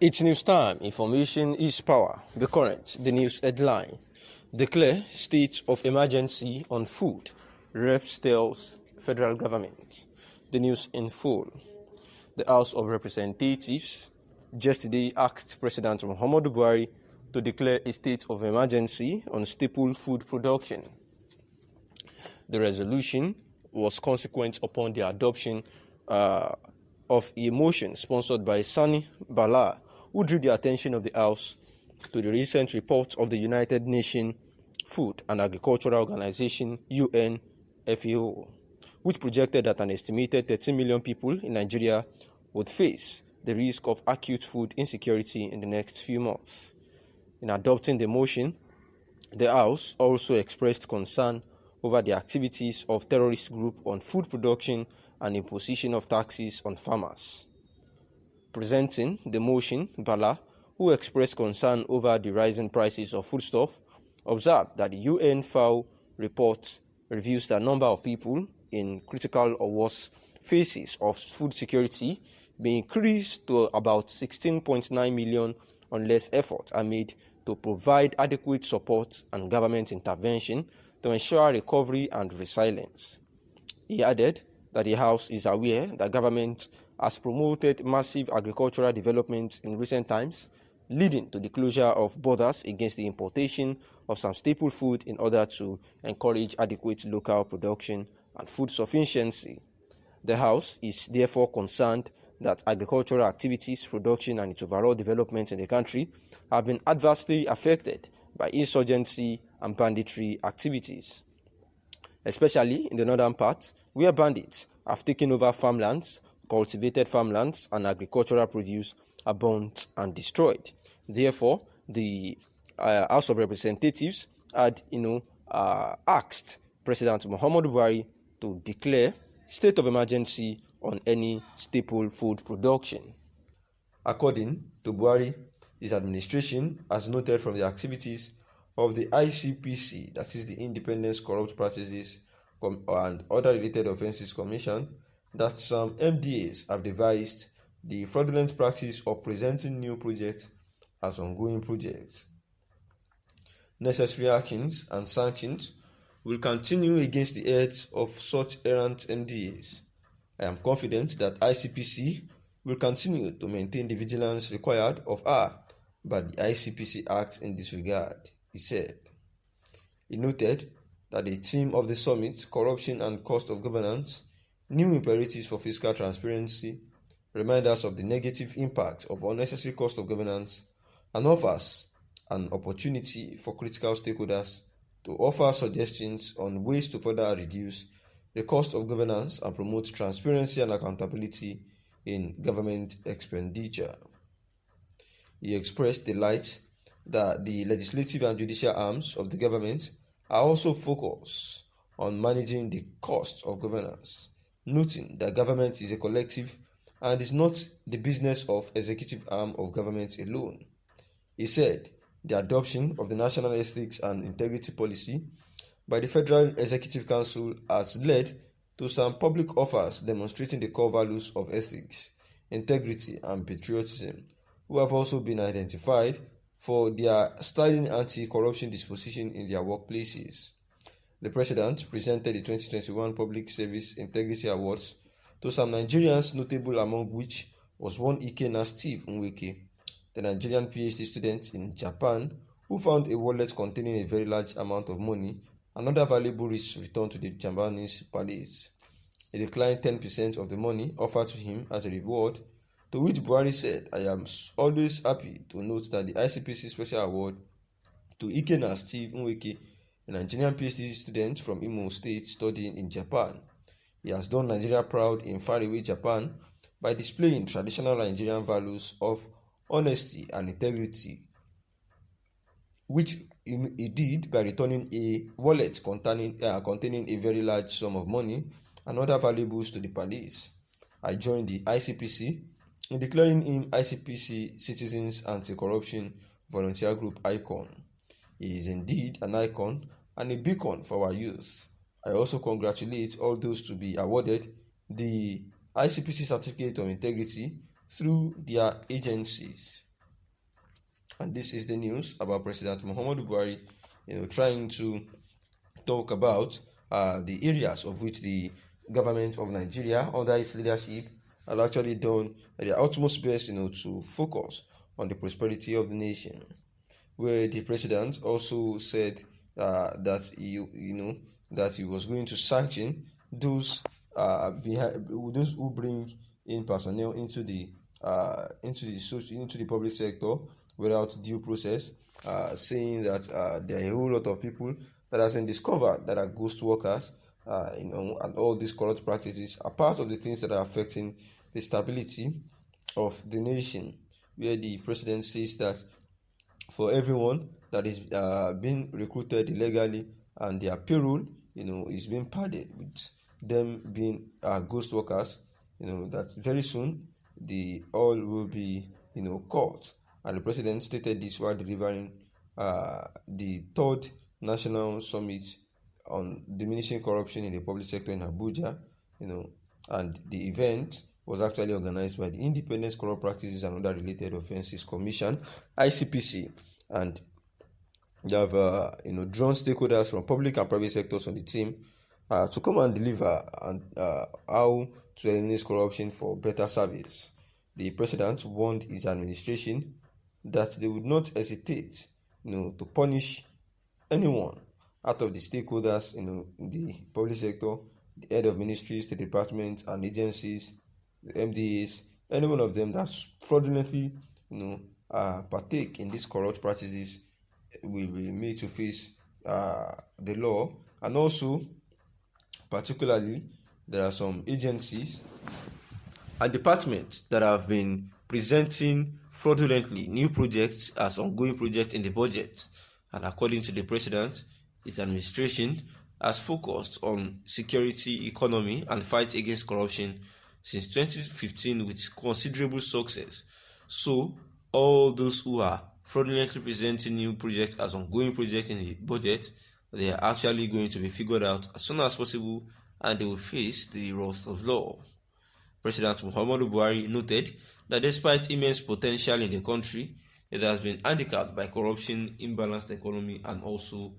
It's news time. Information is power. The current, the news headline. Declare state of emergency on food. Reps tells federal government. The news in full. The House of Representatives yesterday asked President Muhammadu Buhari to declare a state of emergency on staple food production. The resolution was consequent upon the adoption of a motion sponsored by Sani Bala, who drew the attention of the House to the recent report of the United Nations Food and Agricultural Organization (UNFAO), which projected that an estimated 13 million people in Nigeria would face the risk of acute food insecurity in the next few months. In adopting the motion, the House also expressed concern over the activities of terrorist groups on food production and imposition of taxes on farmers. Presenting the motion, Bala, who expressed concern over the rising prices of foodstuff, observed that the UNFAO report reveals the number of people in critical or worse phases of food security may increase to about 16.9 million unless efforts are made to provide adequate support and government intervention to ensure recovery and resilience. He added that the House is aware that government has promoted massive agricultural development in recent times, leading to the closure of borders against the importation of some staple food in order to encourage adequate local production and food sufficiency. The House is therefore concerned that agricultural activities, production, and its overall development in the country have been adversely affected by insurgency and banditry activities, especially in the northern part, where bandits have taken over farmlands, cultivated farmlands, and agricultural produce are burnt and destroyed. Therefore, the House of Representatives had, asked President Muhammadu Buhari to declare state of emergency on any staple food production. According to Buhari, his administration has noted from the activities of the ICPC, that is the Independent Corrupt Practices and Other Related Offences Commission, that some MDAs have devised the fraudulent practice of presenting new projects as ongoing projects. Necessary actions and sanctions will continue against the heads of such errant MDAs. I am confident that ICPC will continue to maintain the vigilance required of her by the ICPC Act in this regard, he said. He noted that the theme of the summit, corruption and cost of governance, new imperatives for fiscal transparency, remind us of the negative impact of unnecessary cost of governance, and offers an opportunity for critical stakeholders to offer suggestions on ways to further reduce the cost of governance and promote transparency and accountability in government expenditure. He expressed delight that the legislative and judicial arms of the government are also focused on managing the cost of governance, noting that government is a collective and is not the business of executive arm of government alone. He said the adoption of the National Ethics and Integrity Policy by the Federal Executive Council has led to some public offers demonstrating the core values of ethics, integrity, and patriotism, who have also been identified for their sterling anti-corruption disposition in their workplaces. The President presented the 2021 Public Service Integrity Awards to some Nigerians, notable among which was one Ikenna Steve Nweke, the Nigerian PhD student in Japan, who found a wallet containing a very large amount of money and other valuable risks returned to the Japanese police. He declined 10% of the money offered to him as a reward, to which Buhari said, "I am always happy to note that the ICPC Special Award to Ikenna Steve Nweke, a Nigerian PhD student from Imo State studying in Japan. He has done Nigeria proud in faraway Japan by displaying traditional Nigerian values of honesty and integrity, which he did by returning a wallet containing a very large sum of money and other valuables to the police. I joined the ICPC in declaring him ICPC Citizens Anti-Corruption Volunteer Group icon. He is indeed an icon and a beacon for our youth. I also congratulate all those to be awarded the ICPC Certificate of Integrity through their agencies." And this is the news about President Muhammadu Buhari, trying to talk about the areas of which the government of Nigeria, under its leadership, have actually done their utmost best, to focus on the prosperity of the nation. Where the president also said that he was going to sanction those those who bring in personnel into the public sector without due process, saying that there are a whole lot of people that has been discovered that are ghost workers, and all these corrupt practices are part of the things that are affecting the stability of the nation. Where the president says that for everyone that is being recruited illegally and their payroll, is being padded with them being ghost workers, that very soon the all will be, caught. And the president stated this while delivering the third national summit on diminishing corruption in the public sector in Abuja, and the event was actually organized by the Independent Corrupt Practices and Other Related Offences Commission, ICPC, and they have drawn stakeholders from public and private sectors on the team to come and deliver and how to eliminate corruption for better service. The president warned his administration that they would not hesitate, to punish anyone out of the stakeholders, in the public sector, the head of ministries, the departments and agencies, the MDAs, any one of them that fraudulently, partake in these corrupt practices will be made to face the law. And also, particularly, there are some agencies and departments that have been presenting fraudulently new projects as ongoing projects in the budget. And according to the president, his administration has focused on security, economy, and fight against corruption since 2015 with considerable success. So, all those who are fraudulently presenting new projects as ongoing projects in the budget, they are actually going to be figured out as soon as possible, and they will face the wrath of law. President Muhammadu Buhari noted that despite immense potential in the country, it has been handicapped by corruption, imbalanced economy, and also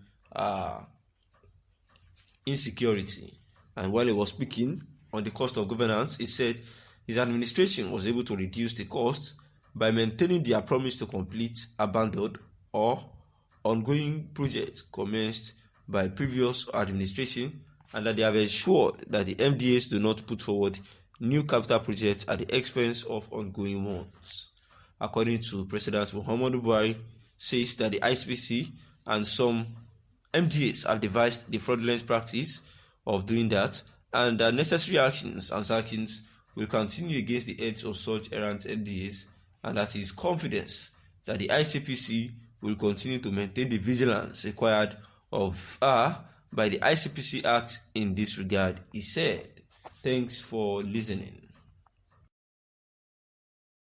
insecurity. And while he was speaking on the cost of governance, he said his administration was able to reduce the cost by maintaining their promise to complete abandoned or ongoing projects commenced by previous administration, and that they have ensured that the MDAs do not put forward new capital projects at the expense of ongoing ones. According to President Muhammadu Buhari, says that the ICPC and some MDAs have devised the fraudulent practice of doing that, and that necessary actions and sackings will continue against the heads of such errant MDAs, and that he is confident that the ICPC will continue to maintain the vigilance required of her by the ICPC Act in this regard, he said. Thanks for listening.